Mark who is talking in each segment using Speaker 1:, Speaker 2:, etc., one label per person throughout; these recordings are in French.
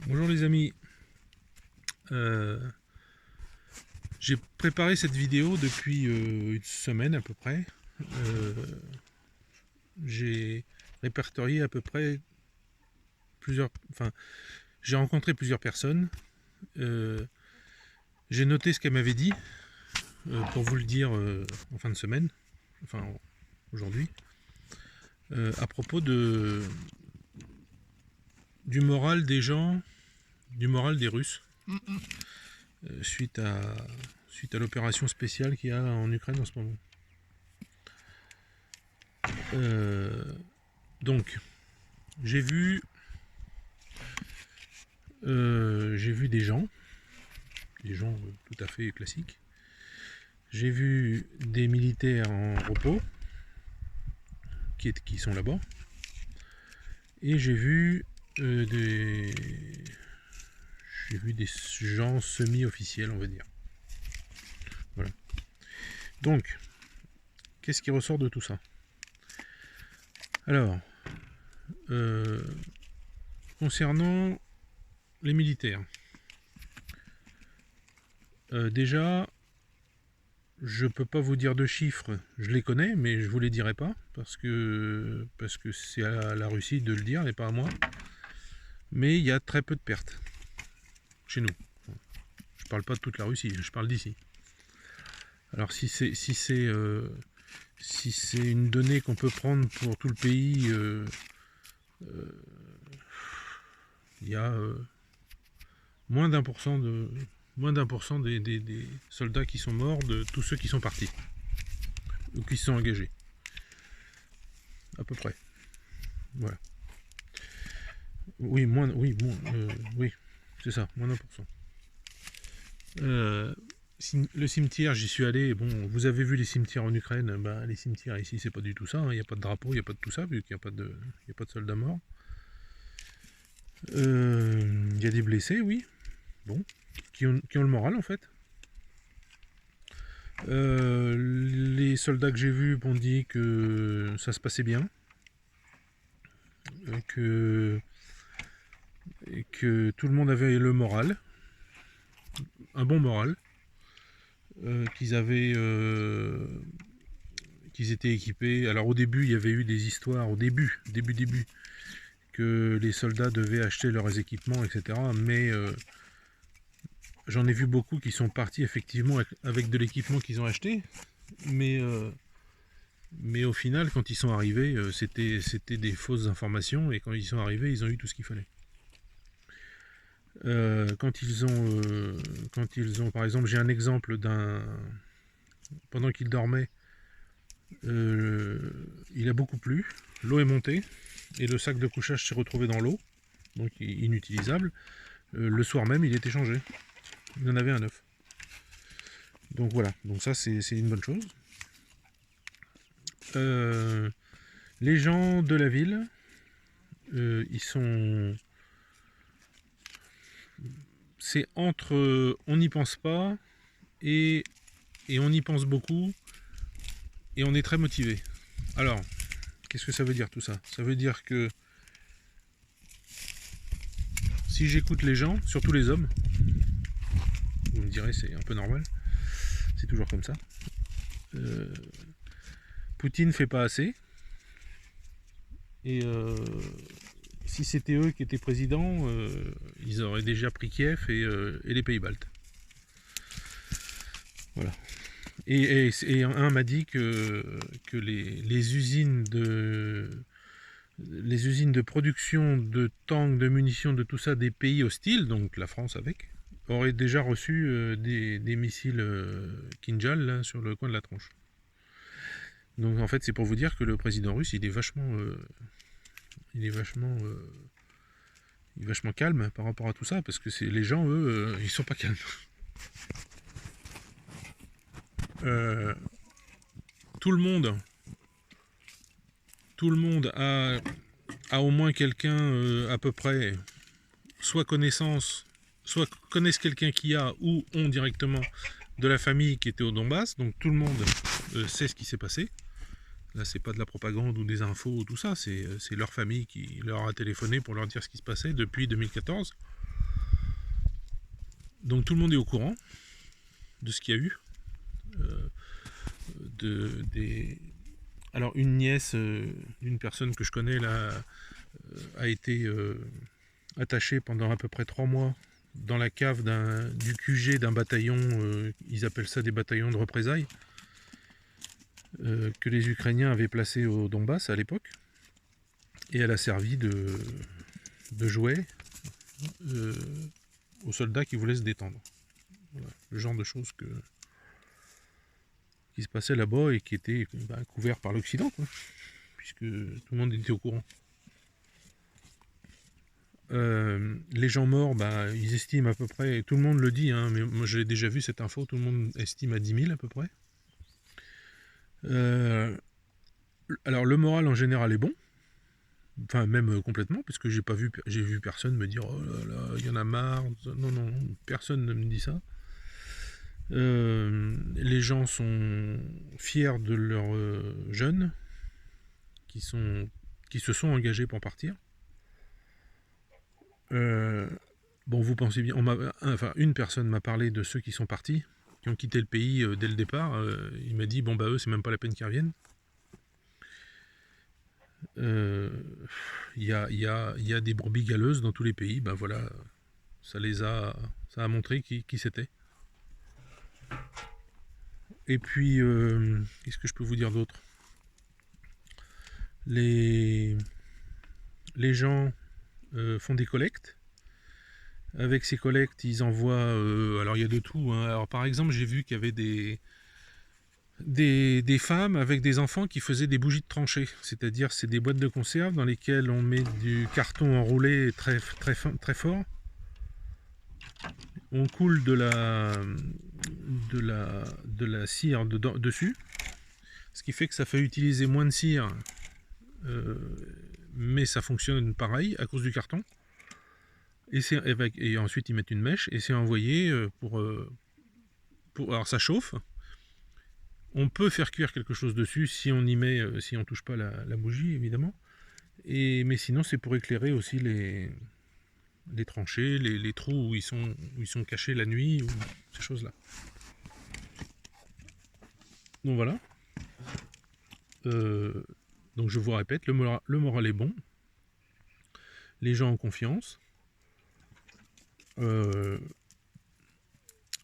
Speaker 1: Bonjour les amis. Euh, j'ai préparé cette vidéo depuis une semaine à peu près. Euh, j'ai répertorié à peu près j'ai rencontré plusieurs personnes. Euh, j'ai noté ce qu'elles m'avaient dit pour vous le dire en fin de semaine, enfin aujourd'hui, à propos du moral des gens, du moral des Russes, suite à l'opération spéciale qu'il y a en Ukraine en ce moment. Donc, j'ai vu des gens tout à fait classiques. J'ai vu des militaires en repos qui sont là-bas. Et euh, des, j'ai vu des gens semi-officiels, on va dire. Voilà. Donc, qu'est-ce qui ressort de tout ça? Alors, euh, concernant les militaires, déjà, je peux pas vous dire de chiffres, je les connais, mais je vous les dirai pas, parce que c'est à la Russie de le dire et pas à moi. Mais il y a très peu de pertes chez nous. Je parle pas de toute la Russie, je parle d'ici. Alors si c'est une donnée qu'on peut prendre pour tout le pays, il y a moins d'un pour cent des soldats qui sont morts de tous ceux qui sont partis ou qui se sont engagés, à peu près. Voilà. Oui, c'est ça, moins d'un pour cent. Le cimetière, j'y suis allé. Bon, vous avez vu les cimetières en Ukraine. Bah, les cimetières ici, c'est pas du tout ça. Il n'y a pas de drapeau, il n'y a pas de tout ça, vu qu'il n'y a pas de soldats morts. Il y a des blessés, oui. Bon, qui ont le moral en fait. Les soldats que j'ai vus m'ont dit que ça se passait bien, que tout le monde avait le moral, un bon moral, qu'ils étaient équipés. Alors au début, il y avait eu des histoires, au début, que les soldats devaient acheter leurs équipements, etc. Mais j'en ai vu beaucoup qui sont partis effectivement avec de l'équipement qu'ils ont acheté. Mais au final, quand ils sont arrivés, c'était des fausses informations. Et quand ils sont arrivés, ils ont eu tout ce qu'il fallait. Quand ils ont, par exemple, j'ai un exemple pendant qu'il dormait, il a beaucoup plu, l'eau est montée, et le sac de couchage s'est retrouvé dans l'eau, donc inutilisable. Le soir même, il était changé. Il en avait un neuf. Donc voilà, donc ça c'est une bonne chose. Les gens de la ville, ils sont... C'est entre on n'y pense pas et on y pense beaucoup et on est très motivé. Alors, qu'est-ce que ça veut dire tout ça? Ça veut dire que si j'écoute les gens, surtout les hommes, vous me direz c'est un peu normal, c'est toujours comme ça. Poutine fait pas assez. Et si c'était eux qui étaient présidents, ils auraient déjà pris Kiev et les pays baltes. Voilà. Et un m'a dit que les usines de production de tanks, de munitions, de tout ça des pays hostiles, donc la France avec, auraient déjà reçu des missiles Kinjal là, sur le coin de la tronche. Donc en fait c'est pour vous dire que le président russe il est vachement calme par rapport à tout ça, parce que les gens eux ils sont pas calmes. Tout le monde a au moins quelqu'un à peu près soit connaissent quelqu'un qui a ou ont directement de la famille qui était au Donbass, donc tout le monde sait ce qui s'est passé. Là, c'est pas de la propagande ou des infos ou tout ça, c'est leur famille qui leur a téléphoné pour leur dire ce qui se passait depuis 2014. Donc tout le monde est au courant de ce qu'il y a eu. Alors une nièce d'une personne que je connais là a été attachée pendant à peu près 3 mois dans la cave du QG d'un bataillon, ils appellent ça des bataillons de représailles, que les Ukrainiens avaient placé au Donbass à l'époque. Et elle a servi de jouet aux soldats qui voulaient se détendre. Voilà, le genre de choses qui se passait là-bas et qui était couvert par l'Occident, puisque tout le monde était au courant. Les gens morts, ils estiment à peu près, tout le monde le dit, hein, mais moi j'ai déjà vu cette info, tout le monde estime à 10 000 à peu près. Alors le moral en général est bon, enfin même complètement, parce que j'ai vu personne me dire oh là là, il y en a marre. Non, non, personne ne me dit ça. Les gens sont fiers de leurs jeunes qui se sont engagés pour partir. Bon, vous pensez bien, une personne m'a parlé de ceux qui sont partis, qui ont quitté le pays dès le départ. Il m'a dit bon eux c'est même pas la peine qu'ils reviennent. Il y a des brebis galeuses dans tous les pays. Voilà, ça a montré qui c'était. Et puis qu'est-ce que je peux vous dire d'autre? Les gens font des collectes. Avec ces collectes, ils envoient. Alors il y a de tout, hein. Alors par exemple, j'ai vu qu'il y avait des femmes avec des enfants qui faisaient des bougies de tranchée. C'est-à-dire, c'est des boîtes de conserve dans lesquelles on met du carton enroulé très, très, très fort. On coule de la cire dessus. Ce qui fait que ça fait utiliser moins de cire. Mais ça fonctionne pareil à cause du carton. Et ensuite ils mettent une mèche et c'est envoyé alors ça chauffe. On peut faire cuire quelque chose dessus si on y met, si on touche pas la bougie évidemment. Mais sinon c'est pour éclairer aussi les tranchées, les trous où ils sont cachés la nuit, ou ces choses là. Donc voilà. Donc je vous répète, le moral est bon. Les gens ont confiance.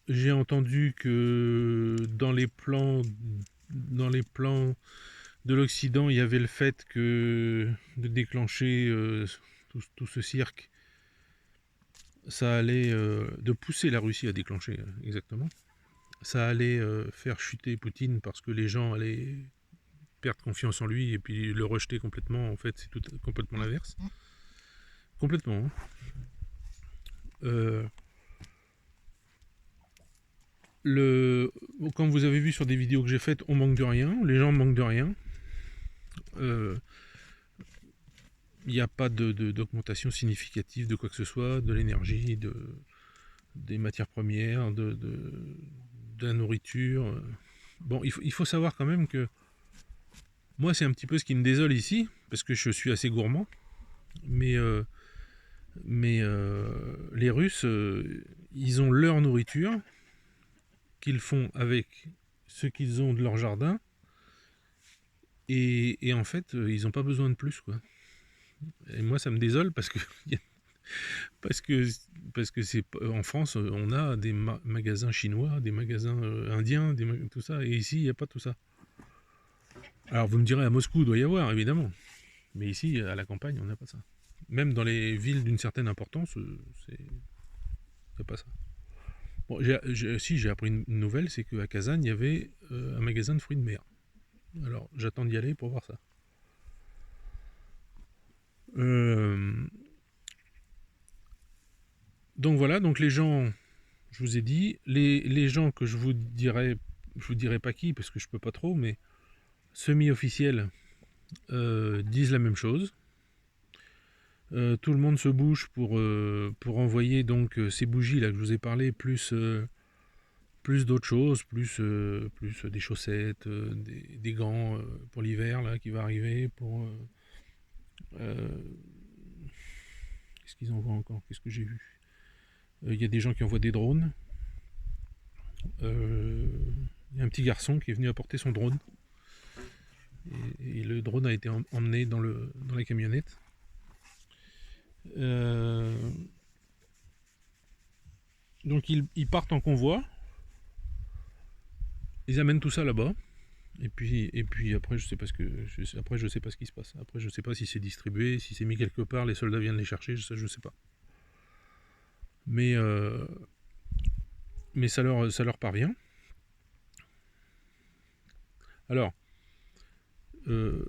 Speaker 1: J'ai entendu que dans les plans de l'Occident, il y avait le fait de déclencher tout ce cirque, ça allait de pousser la Russie à déclencher exactement. Ça allait faire chuter Poutine parce que les gens allaient perdre confiance en lui et puis le rejeter complètement. En fait, c'est tout complètement l'inverse. Complètement. Hein. Comme vous avez vu sur des vidéos que j'ai faites, on manque de rien, les gens manquent de rien. Il n'y a pas d'augmentation significative de quoi que ce soit, de l'énergie, des matières premières, de la nourriture. Bon, il faut savoir quand même que moi c'est un petit peu ce qui me désole ici, parce que je suis assez gourmand, mais les Russes, ils ont leur nourriture qu'ils font avec ce qu'ils ont de leur jardin, et en fait ils n'ont pas besoin de plus, quoi. Et moi ça me désole parce que c'est en France on a des magasins chinois, des magasins indiens, tout ça, et ici il n'y a pas tout ça. Alors vous me direz à Moscou il doit y avoir évidemment, mais ici à la campagne on n'a pas ça. Même dans les villes d'une certaine importance, il n'y a pas ça. Bon, j'ai appris une nouvelle, c'est qu'à Kazan, il y avait un magasin de fruits de mer. Alors, j'attends d'y aller pour voir ça. Donc voilà, donc les gens, je vous ai dit, les gens que je vous dirai pas qui, parce que je peux pas trop, mais semi-officiels disent la même chose. Tout le monde se bouge pour envoyer donc ces bougies là que je vous ai parlé, plus d'autres choses, plus des chaussettes, des gants pour l'hiver là qui va arriver, qu'est-ce qu'ils envoient encore, qu'est-ce que j'ai vu, Il y a des gens qui envoient des drones. Il y a un petit garçon qui est venu apporter son drone. Et le drone a été emmené dans la camionnette. Donc ils partent en convoi. Ils amènent tout ça là-bas. Et puis après, je sais pas je sais pas ce qui se passe. Après, je sais pas si c'est distribué, si c'est mis quelque part, les soldats viennent les chercher, je sais pas. Mais ça leur parvient. Alors, je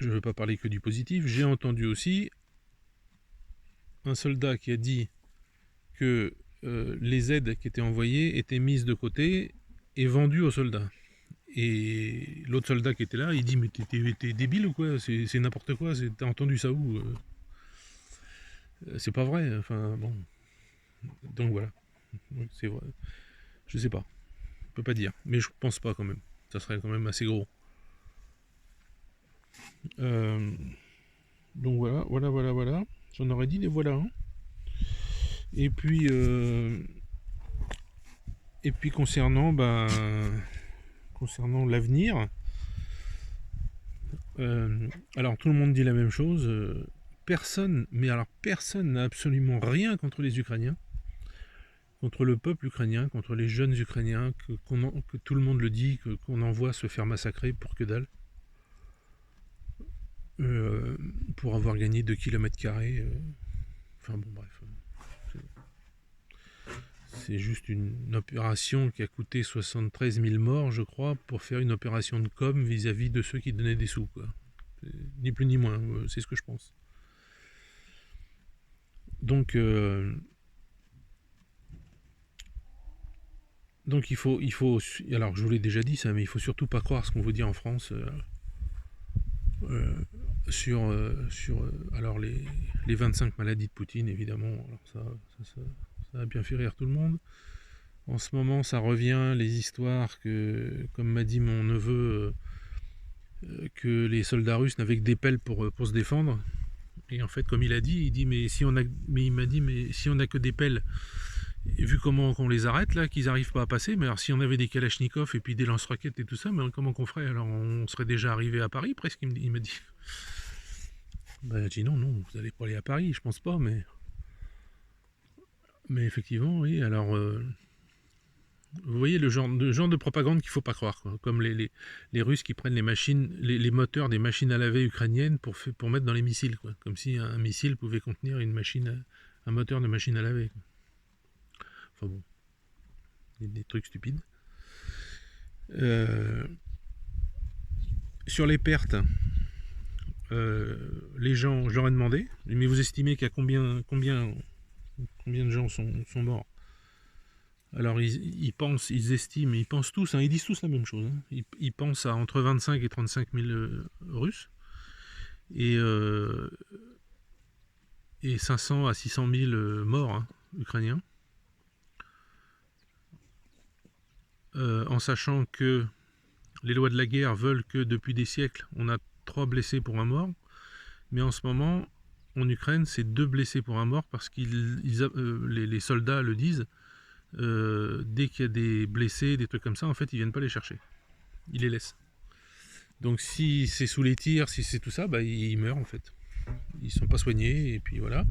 Speaker 1: ne veux pas parler que du positif. J'ai entendu aussi un soldat qui a dit que les aides qui étaient envoyées étaient mises de côté et vendues aux soldats. Et l'autre soldat qui était là, il dit mais t'es débile ou quoi? C'est n'importe quoi, t'as entendu ça où? C'est pas vrai, enfin bon. Donc voilà. C'est vrai. Je sais pas. Je peux pas dire. Mais je pense pas quand même. Ça serait quand même assez gros. Donc voilà. J'en aurais dit des voilà. Hein. Et puis concernant l'avenir, alors tout le monde dit la même chose. Personne n'a absolument rien contre les Ukrainiens, contre le peuple ukrainien, contre les jeunes Ukrainiens, que tout le monde le dit, qu'on envoie se faire massacrer pour que dalle, pour avoir gagné 2 km². Enfin bon, bref. C'est juste une opération qui a coûté 73 000 morts, je crois, pour faire une opération de com vis-à-vis de ceux qui donnaient des sous, quoi. Ni plus ni moins, c'est ce que je pense. Donc il faut, alors je vous l'ai déjà dit ça, mais il faut surtout pas croire ce qu'on vous dit en France sur alors les 25 maladies de Poutine, évidemment. Alors ça a bien fait rire tout le monde. En ce moment, ça revient, les histoires que, comme m'a dit mon neveu, que les soldats russes n'avaient que des pelles pour se défendre. Et en fait, comme il dit, mais il m'a dit, mais si on n'a que des pelles, et vu comment on les arrête là, qu'ils n'arrivent pas à passer, mais alors si on avait des kalachnikovs et puis des lance-roquettes et tout ça, mais comment qu'on ferait? Alors on serait déjà arrivé à Paris presque, il m'a dit. Ben, j'ai dit non, vous n'allez pas aller à Paris, je pense pas, mais effectivement, oui, alors vous voyez le genre de propagande qu'il faut pas croire, quoi. Comme les Russes qui prennent les machines, les moteurs des machines à laver ukrainiennes pour mettre dans les missiles, quoi. Comme si un missile pouvait contenir un moteur de machine à laver, quoi. Enfin bon, des trucs stupides. Sur les pertes, les gens, je leur ai demandé, mais vous estimez qu'à combien de gens sont morts? Alors ils pensent, ils estiment, ils pensent tous, ils disent tous la même chose. Hein. Ils pensent à entre 25 et 35 000 Russes et 500 à 600 000 morts ukrainiens. En sachant que les lois de la guerre veulent que depuis des siècles, on a 3 blessés pour un mort, mais en ce moment, en Ukraine, c'est 2 blessés pour un mort parce que les soldats le disent. Dès qu'il y a des blessés, des trucs comme ça, en fait, ils viennent pas les chercher. Ils les laissent. Donc si c'est sous les tirs, si c'est tout ça, ils meurent en fait. Ils sont pas soignés, et puis voilà.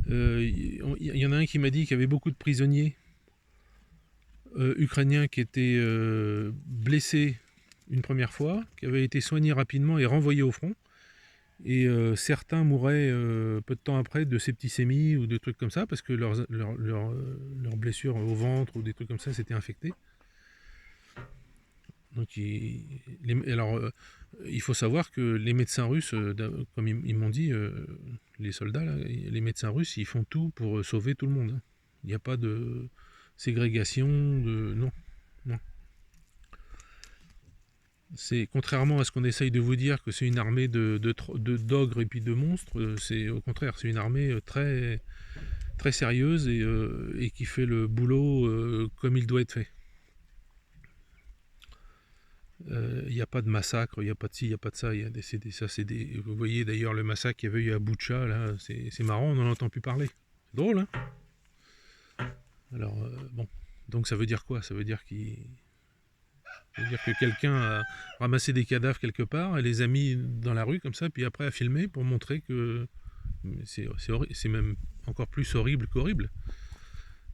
Speaker 1: Il y en a un qui m'a dit qu'il y avait beaucoup de prisonniers ukrainiens qui étaient blessés une première fois, qui avaient été soignés rapidement et renvoyés au front. Et certains mouraient peu de temps après de septicémie ou de trucs comme ça, parce que leurs blessures au ventre ou des trucs comme ça s'étaient infectées. Donc, il faut savoir que les médecins russes, comme ils m'ont dit, les soldats, là, les médecins russes, ils font tout pour sauver tout le monde. Hein. Il n'y a pas de ségrégation, non. C'est contrairement à ce qu'on essaye de vous dire que c'est une armée d'ogres et puis de monstres, c'est au contraire, c'est une armée très, très sérieuse et qui fait le boulot comme il doit être fait. Il n'y a pas de massacre, il n'y a pas de ci, il n'y a pas de ça. Vous voyez d'ailleurs le massacre qu'il y avait eu à Boutcha, là, c'est marrant, on n'en entend plus parler. C'est drôle, hein? Alors, bon, donc ça veut dire quoi? Ça veut dire que quelqu'un a ramassé des cadavres quelque part et les a mis dans la rue comme ça, puis après a filmé pour montrer que c'est même encore plus horrible qu'horrible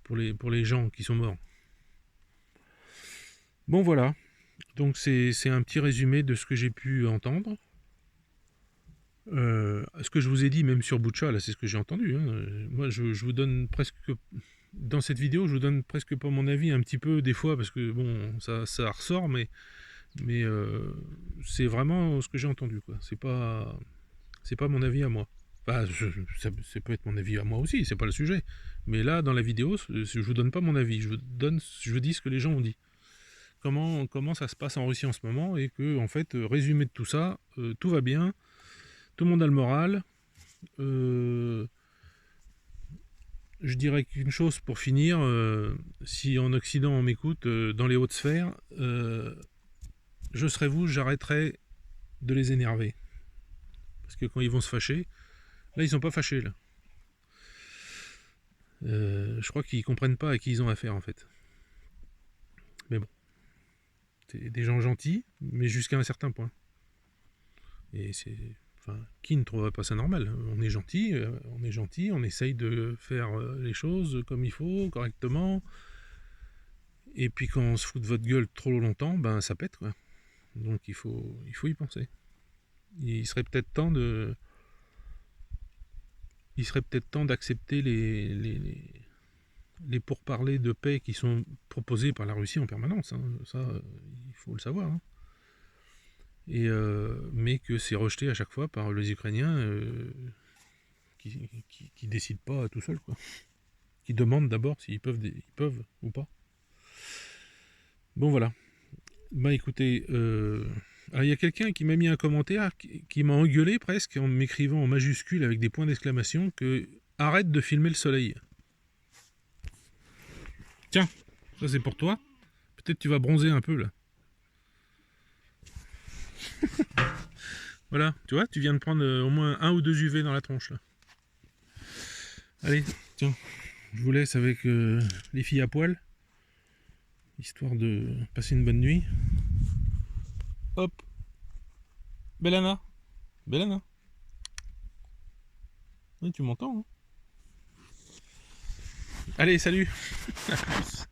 Speaker 1: pour les gens qui sont morts. Bon voilà, donc c'est un petit résumé de ce que j'ai pu entendre. Ce que je vous ai dit, même sur Butcha, là, c'est ce que j'ai entendu. Hein. Moi, je vous donne presque... Dans cette vidéo, je vous donne presque pas mon avis, un petit peu des fois, parce que bon, ça ressort, mais c'est vraiment ce que j'ai entendu, quoi. C'est pas mon avis à moi. Enfin, ça peut être mon avis à moi aussi, c'est pas le sujet. Mais là, dans la vidéo, je vous donne pas mon avis, je vous dis ce que les gens ont dit. Comment ça se passe en Russie en ce moment, et que, en fait, résumé de tout ça, tout va bien, tout le monde a le moral. Je dirais qu'une chose pour finir, si en Occident on m'écoute, dans les hautes sphères, je serais vous, j'arrêterais de les énerver. Parce que quand ils vont se fâcher, là ils sont pas fâchés là. Je crois qu'ils comprennent pas à qui ils ont affaire en fait. Mais bon, c'est des gens gentils, mais jusqu'à un certain point. Et c'est... Enfin, qui ne trouverait pas ça normal? On est gentil, on essaye de faire les choses comme il faut, correctement. Et puis quand on se fout de votre gueule trop longtemps, ben ça pète quoi. Donc il faut y penser. Il serait peut-être temps d'accepter les pourparlers de paix qui sont proposés par la Russie en permanence. Hein. Ça, il faut le savoir. Hein. Et mais que c'est rejeté à chaque fois par les Ukrainiens qui décident pas tout seuls, quoi. Qui demandent d'abord s'ils peuvent, ils peuvent ou pas. Bon voilà. Bah écoutez, il y a quelqu'un qui m'a mis un commentaire qui m'a engueulé presque en m'écrivant en majuscule avec des points d'exclamation que arrête de filmer le soleil. Tiens, ça c'est pour toi. Peut-être tu vas bronzer un peu là. Voilà, tu vois, tu viens de prendre au moins 1 ou 2 UV dans la tronche là. Allez, tiens, je vous laisse avec les filles à poil, histoire de passer une bonne nuit. Hop, Belana, Belana. Oui, tu m'entends, hein? Allez, salut. À plus.